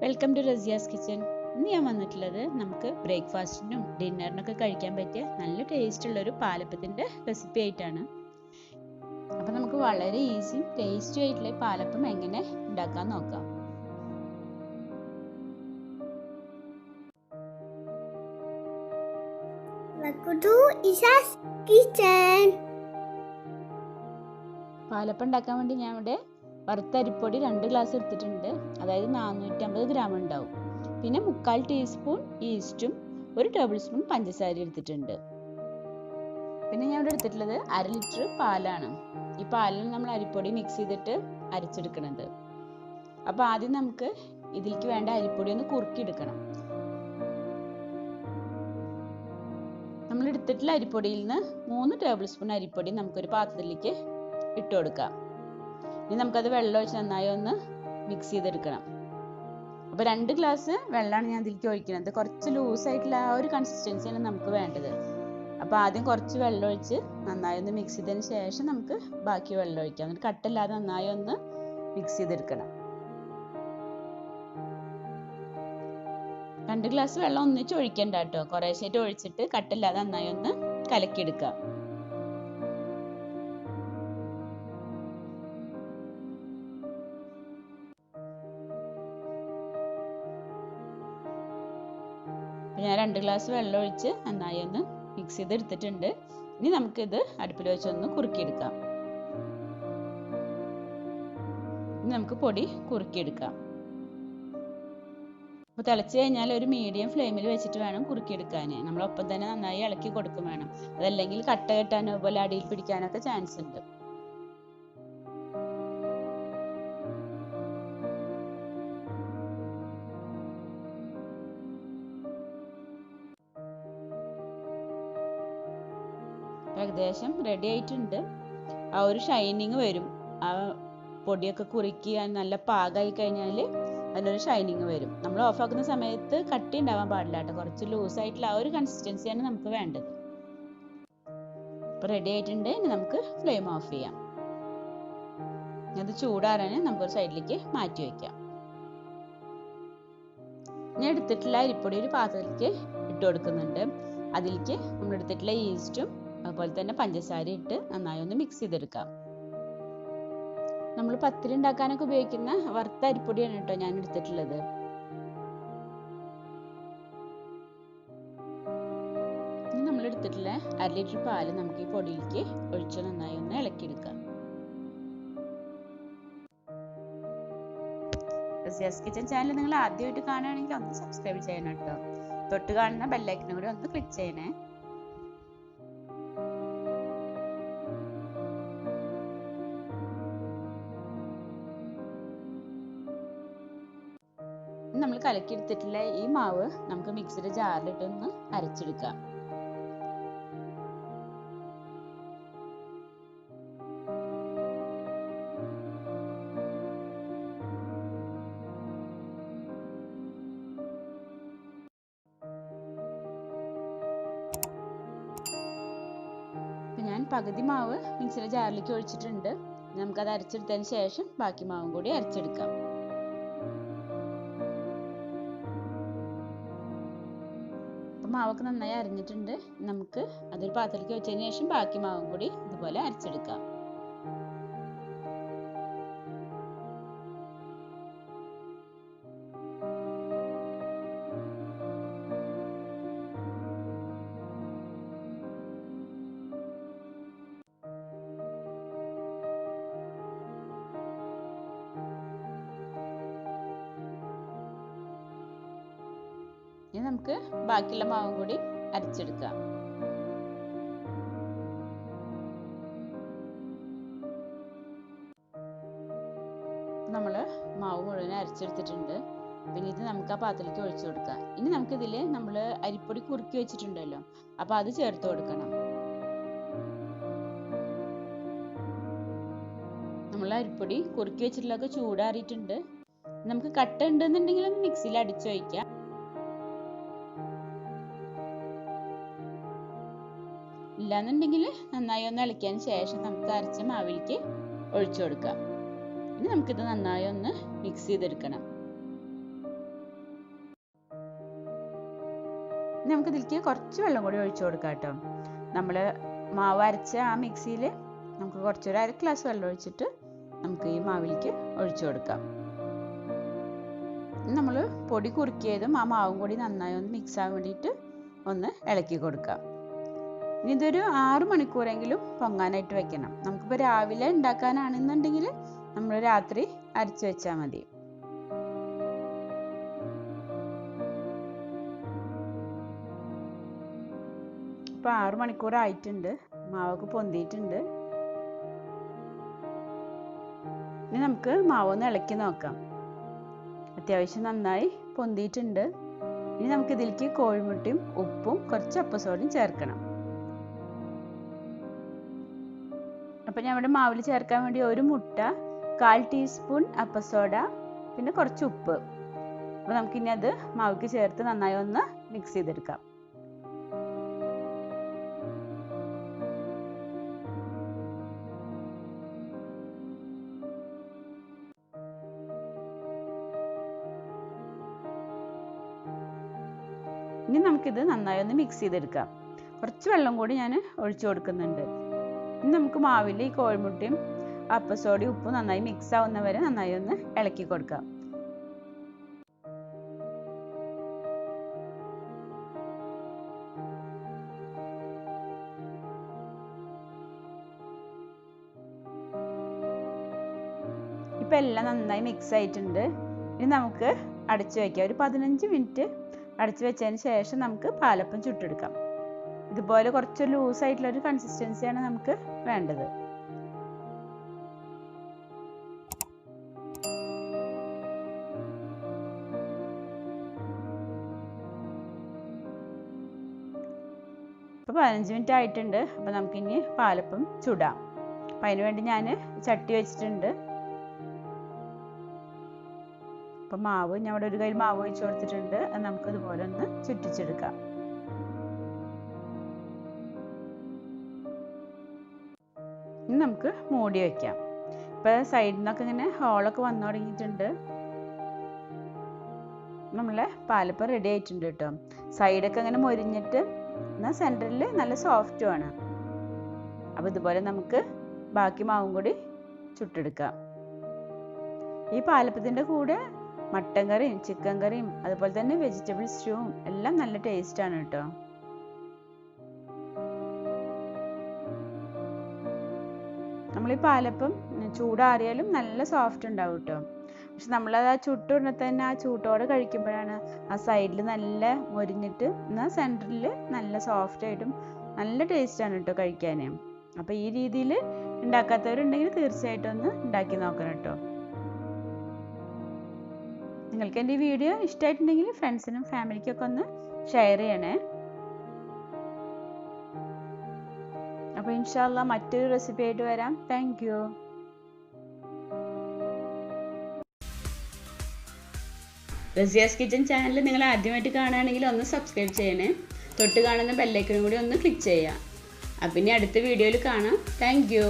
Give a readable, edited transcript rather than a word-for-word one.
Welcome to Razia's kitchen. ഇന്ന് ഞാൻ വന്നിട്ടുള്ളത് നമുക്ക് ബ്രേക്ക്ഫാസ്റ്റിനും ഡിന്നറിനൊക്കെ കഴിക്കാൻ പറ്റിയ നല്ല ടേസ്റ്റ് ഉള്ള ഒരു പാലപ്പത്തിൻ്റെ റെസിപ്പി ആയിട്ടാണ്. അപ്പം നമുക്ക് വളരെ ഈസി ടേസ്റ്റി ആയിട്ടുള്ള പാലപ്പം എങ്ങനെ ഉണ്ടാക്കാൻ നോക്കാം. പാലപ്പം ഉണ്ടാക്കാൻ വേണ്ടി ഞാൻ ഇവിടെ വറുത്ത അരിപ്പൊടി 2 ഗ്ലാസ് എടുത്തിട്ടുണ്ട്. അതായത് 450 ഗ്രാം ഉണ്ടാവും. പിന്നെ 1/4 ടീസ്പൂൺ ഈസ്റ്റും 1 ടേബിൾ സ്പൂൺ പഞ്ചസാര എടുത്തിട്ടുണ്ട്. പിന്നെ ഞാൻ ഇവിടെ എടുത്തിട്ടുള്ളത് 1/2 ലിറ്റർ പാലാണ്. ഈ പാലിൽ നമ്മൾ അരിപ്പൊടി മിക്സ് ചെയ്തിട്ട് അരച്ചെടുക്കണത്. അപ്പോൾ ആദ്യം നമുക്ക് ഇതിലേക്ക് വേണ്ട അരിപ്പൊടി ഒന്ന് കുറുക്കിയെടുക്കണം. നമ്മൾ എടുത്തിട്ടുള്ള അരിപ്പൊടിയിൽ നിന്ന് 3 ടേബിൾ സ്പൂൺ അരിപ്പൊടി നമുക്കൊരു പാത്രത്തിലേക്ക് ഇട്ട് കൊടുക്കാം. ഇനി നമുക്കത് വെള്ളം ഒഴിച്ച് നന്നായി ഒന്ന് മിക്സ് ചെയ്തെടുക്കണം. അപ്പോൾ 2 ഗ്ലാസ് വെള്ളമാണ് ഞാൻ ഇതിലേക്ക് ഒഴിക്കുന്നത്. കുറച്ച് ലൂസായിട്ടുള്ള ആ ഒരു കൺസിസ്റ്റൻസിയാണ് നമുക്ക് വേണ്ടത്. അപ്പോൾ ആദ്യം കുറച്ച് വെള്ളം ഒഴിച്ച് നന്നായി ഒന്ന് മിക്സ് ചെയ്തതിന് ശേഷം നമുക്ക് ബാക്കി വെള്ളം ഒഴിക്കാം. എന്നിട്ട് കട്ടല്ലാതെ നന്നായി ഒന്ന് മിക്സ് ചെയ്തെടുക്കണം. 2 ഗ്ലാസ് വെള്ളം ഒന്നിച്ച് ഒഴിക്കണ്ട കേട്ടോ. കുറേശ്ശായിട്ട് ഒഴിച്ചിട്ട് കട്ടല്ലാതെ നന്നായി ഒന്ന് കലക്കിയെടുക്കാം. ഞാൻ 2 ഗ്ലാസ് വെള്ളം ഒഴിച്ച് നന്നായി ഒന്ന് മിക്സ് ചെയ്തെടുത്തിട്ടുണ്ട്. ഇനി നമുക്കിത് അടുപ്പിൽ വെച്ചൊന്ന് കുറുക്കിയെടുക്കാം. ഇനി നമുക്ക് പൊടി കുറുക്കിയെടുക്കാം. അപ്പോൾ തിളച്ച് കഴിഞ്ഞാൽ ഒരു മീഡിയം ഫ്ലെയിമിൽ വെച്ചിട്ട് വേണം കുറുക്കിയെടുക്കാൻ. നമ്മളൊപ്പം തന്നെ നന്നായി ഇളക്കി കൊടുക്കും വേണം. അതല്ലെങ്കിൽ കട്ട കെട്ടാനോ പോലെ അടിയിൽ പിടിക്കാനൊക്കെ ചാൻസ് ഉണ്ട്. ഏകദേശം റെഡി ആയിട്ടുണ്ട്. ആ ഒരു ഷൈനിങ് വരും. ആ പൊടിയൊക്കെ കുറുക്കി നല്ല പാകമായി കഴിഞ്ഞാൽ അതിനൊരു ഷൈനിങ് വരും. നമ്മൾ ഓഫാക്കുന്ന സമയത്ത് കട്ടി ഉണ്ടാവാൻ പാടില്ല കേട്ടോ. കുറച്ച് ലൂസായിട്ടുള്ള ആ ഒരു കൺസിസ്റ്റൻസിയാണ് നമുക്ക് വേണ്ടത്. ഇപ്പോൾ റെഡി ആയിട്ടുണ്ട്. ഇനി നമുക്ക് ഫ്ലെയിം ഓഫ് ചെയ്യാം. അത് ചൂടാറാൻ നമുക്കൊരു സൈഡിലേക്ക് മാറ്റി വയ്ക്കാം. ഞാൻ എടുത്തിട്ടുള്ള അരിപ്പൊടി ഒരു പാത്രത്തിലേക്ക് ഇട്ട് കൊടുക്കുന്നുണ്ട്. അതിലേക്ക് നമ്മൾ എടുത്തിട്ടുള്ള ഈസ്റ്റും അതുപോലെ തന്നെ പഞ്ചസാര ഇട്ട് നന്നായി ഒന്ന് മിക്സ് ചെയ്തെടുക്കാം. നമ്മൾ പത്തിരി ഉണ്ടാക്കാനൊക്കെ ഉപയോഗിക്കുന്ന വറുത്ത അരിപ്പൊടിയാണ് കേട്ടോ ഞാൻ എടുത്തിട്ടുള്ളത്. ഇനി നമ്മൾ എടുത്തിട്ടുള്ള 1/2 ലിറ്റർ പാല് നമുക്ക് ഈ പൊടിയിലേക്ക് ഒഴിച്ച് നന്നായി ഒന്ന് ഇളക്കിയെടുക്കാം. റസിയാസ് കിച്ചൻ ചാനൽ നിങ്ങൾ ആദ്യമായിട്ട് കാണുകയാണെങ്കിൽ ഒന്ന് സബ്സ്ക്രൈബ് ചെയ്യണം കേട്ടോ. തൊട്ട് കാണുന്ന ബെല്ലൈക്കനും കൂടി ഒന്ന് ക്ലിക്ക് ചെയ്യണേ. നമ്മൾ കലക്കിയെടുത്തിട്ടുള്ള ഈ മാവ് നമുക്ക് മിക്സിയുടെ ജാറിലിട്ടൊന്ന് അരച്ചെടുക്കാം. ഞാൻ പകുതി മാവ് മിക്സിയുടെ ജാറിലേക്ക് ഒഴിച്ചിട്ടുണ്ട്. നമുക്കത് അരച്ചെടുത്തതിന് ശേഷം ബാക്കി മാവും കൂടി അരച്ചെടുക്കാം. മാവൊക്കെ നന്നായി അരിഞ്ഞിട്ടുണ്ട്. നമുക്ക് അതൊരു പാത്രത്തിലേക്ക് വെച്ചതിന് ശേഷം ബാക്കി മാവും കൂടി ഇതുപോലെ അരച്ചെടുക്കാം. ഇനി നമുക്ക് ബാക്കിയുള്ള മാവും കൂടി അരച്ചെടുക്കാം. നമ്മൾ മാവ് മുഴുവൻ അരച്ചെടുത്തിട്ടുണ്ട്. പിന്നെ ഇത് നമുക്ക് ആ പാത്രത്തിലേക്ക് ഒഴിച്ചു കൊടുക്കാം. ഇനി നമുക്കിതിൽ നമ്മൾ അരിപ്പൊടി കുറുക്കി വെച്ചിട്ടുണ്ടല്ലോ, അപ്പോൾ അത് ചേർത്ത് കൊടുക്കണം. നമ്മൾ അരിപ്പൊടി കുറുക്കി വെച്ചിട്ടുള്ളതൊക്കെ ചൂടാറിയിട്ടുണ്ട്. നമുക്ക് കട്ട ഉണ്ടെന്നുണ്ടെങ്കിൽ ഒന്ന് മിക്സിയിൽ അടിച്ചു വയ്ക്കാം. ഇല്ലാന്നുണ്ടെങ്കിൽ നന്നായി ഒന്ന് ഇളക്കിയതിന് ശേഷം നമുക്ക് അരച്ച മാവിലേക്ക് ഒഴിച്ചു കൊടുക്കാം. ഇനി നമുക്കിത് നന്നായി ഒന്ന് മിക്സ് ചെയ്തെടുക്കണം. ഇനി നമുക്ക് ഇതിലേക്ക് കുറച്ച് വെള്ളം കൂടി ഒഴിച്ചു കൊടുക്കാം കേട്ടോ. നമ്മൾ മാവ് അരച്ച ആ മിക്സിയിൽ നമുക്ക് കുറച്ചൊരു 1/2 ഗ്ലാസ് വെള്ളം ഒഴിച്ചിട്ട് നമുക്ക് ഈ മാവിലേക്ക് ഒഴിച്ചു കൊടുക്കാം. നമ്മൾ പൊടി കുറുക്കിയതും ആ മാവും കൂടി നന്നായി ഒന്ന് മിക്സ് ആവാൻ വേണ്ടിയിട്ട് ഒന്ന് ഇളക്കി കൊടുക്കാം. ഇനി ഇതൊരു 6 മണിക്കൂറെങ്കിലും പൊങ്ങാനായിട്ട് വെക്കണം. നമുക്കിപ്പോൾ രാവിലെ ഉണ്ടാക്കാനാണെന്നുണ്ടെങ്കിൽ നമ്മൾ രാത്രി അരച്ച് വെച്ചാൽ മതി. ഇപ്പോൾ 6 മണിക്കൂറായിട്ടുണ്ട്, മാവൊക്കെ പൊന്തിയിട്ടുണ്ട്. ഇനി നമുക്ക് മാവൊന്ന് ഇളക്കി നോക്കാം. അത്യാവശ്യം നന്നായി പൊന്തിയിട്ടുണ്ട്. ഇനി നമുക്ക് ഇതിലേക്ക് കോഴിമുട്ടയും ഉപ്പും കുറച്ച് അപ്പസോഡയും ചേർക്കണം. അപ്പം ഞാൻ ഇവിടെ മാവിൽ ചേർക്കാൻ വേണ്ടി ഒരു മുട്ട, 1/4 ടീസ്പൂൺ അപ്പസോഡ, പിന്നെ കുറച്ച് ഉപ്പ്. അപ്പോൾ നമുക്കിനി അത് മാവിലേക്ക് ചേർത്ത് നന്നായി ഒന്ന് മിക്സ് ചെയ്തെടുക്കാം. ഇനി നമുക്കിത് നന്നായി ഒന്ന് മിക്സ് ചെയ്തെടുക്കാം. കുറച്ച് വെള്ളം കൂടി ഞാൻ ഒഴിച്ചു കൊടുക്കുന്നുണ്ട്. ഇനി നമുക്ക് മാവിൽ ഈ കോഴിമുട്ടയും അപ്പസോഡയും ഉപ്പും നന്നായി മിക്സ് ആവുന്നവരെ നന്നായി ഒന്ന് ഇളക്കി കൊടുക്കാം. ഇപ്പം എല്ലാം നന്നായി മിക്സ് ആയിട്ടുണ്ട്. ഇനി നമുക്ക് അടച്ചു വയ്ക്കാം. ഒരു 15 മിനിറ്റ് അടച്ചു വെച്ചതിന് ശേഷം നമുക്ക് പാലപ്പം ചുട്ടെടുക്കാം. ഇതുപോലെ കുറച്ച് ലൂസായിട്ടുള്ളൊരു കൺസിസ്റ്റൻസിയാണ് നമുക്ക് വേണ്ടത്. ഇപ്പോൾ 15 മിനിറ്റ് ആയിട്ടുണ്ട്. അപ്പോൾ നമുക്കിനി പാലപ്പം ചുടാം. അപ്പം അതിന് വേണ്ടി ഞാൻ ചട്ടി വെച്ചിട്ടുണ്ട്. അപ്പം മാവ് ഞാൻ ഇവിടെ ഒരു കയ്യിൽ മാവ് ഒഴിച്ച് കൊടുത്തിട്ടുണ്ട്. അത് നമുക്കിതുപോലെ ഒന്ന് ചുറ്റിച്ചെടുക്കാം. ഇനി നമുക്ക് മൂടി വയ്ക്കാം. ഇപ്പം സൈഡിൽ നിന്നൊക്കെ ഇങ്ങനെ ഹോളൊക്കെ വന്നു തുടങ്ങിയിട്ടുണ്ട്. നമ്മളെ പാലപ്പം റെഡി ആയിട്ടുണ്ട് കേട്ടോ. സൈഡൊക്കെ ഇങ്ങനെ മൊരിഞ്ഞിട്ട് എന്നാൽ സെൻറ്ററിൽ നല്ല സോഫ്റ്റുമാണ്. അപ്പോൾ ഇതുപോലെ നമുക്ക് ബാക്കി മാവും കൂടി ചുട്ടെടുക്കാം. ഈ പാലപ്പത്തിൻ്റെ കൂടെ മട്ടൻ കറിയും ചിക്കൻ കറിയും അതുപോലെ തന്നെ വെജിറ്റബിൾ സ്റ്റൂവും എല്ലാം നല്ല ടേസ്റ്റാണ് കേട്ടോ. നമ്മൾ ഈ പാലപ്പം ചൂടാറിയാലും നല്ല സോഫ്റ്റ് ഉണ്ടാവും കേട്ടോ. പക്ഷെ നമ്മളത് ആ ചുട്ടുടനെ തന്നെ ആ ചൂട്ടോടെ കഴിക്കുമ്പോഴാണ് ആ സൈഡിൽ നല്ല മൊരിഞ്ഞിട്ട് എന്നാൽ സെൻറ്ററിൽ നല്ല സോഫ്റ്റായിട്ടും നല്ല ടേസ്റ്റാണ് കേട്ടോ കഴിക്കാൻ. അപ്പോൾ ഈ രീതിയിൽ ഉണ്ടാക്കാത്തവരുണ്ടെങ്കിൽ തീർച്ചയായിട്ടും ഒന്ന് ഉണ്ടാക്കി നോക്കണം കേട്ടോ. നിങ്ങൾക്ക് എൻ്റെ ഈ വീഡിയോ ഇഷ്ടമായിട്ടുണ്ടെങ്കിൽ ഫ്രണ്ട്സിനും ഫാമിലിക്കൊക്കെ ഒന്ന് ഷെയർ ചെയ്യണേ. അപ്പോൾ ഇൻഷാ അല്ലാഹ് മറ്റൊരു റെസിപ്പി ആയിട്ട് വരാം. Thank you. Razia's kitchen channel നിങ്ങൾ ആദ്യമായിട്ട് കാണുകയാണെങ്കിൽ ഒന്ന് സബ്സ്ക്രൈബ് ചെയ്യണേ. തൊട്ട് കാണുന്ന ബെല്ലൈക്കനും കൂടി ഒന്ന് ക്ലിക്ക് ചെയ്യാം. അപ്പം ഇനി അടുത്ത വീഡിയോയിൽ കാണാം. Thank you.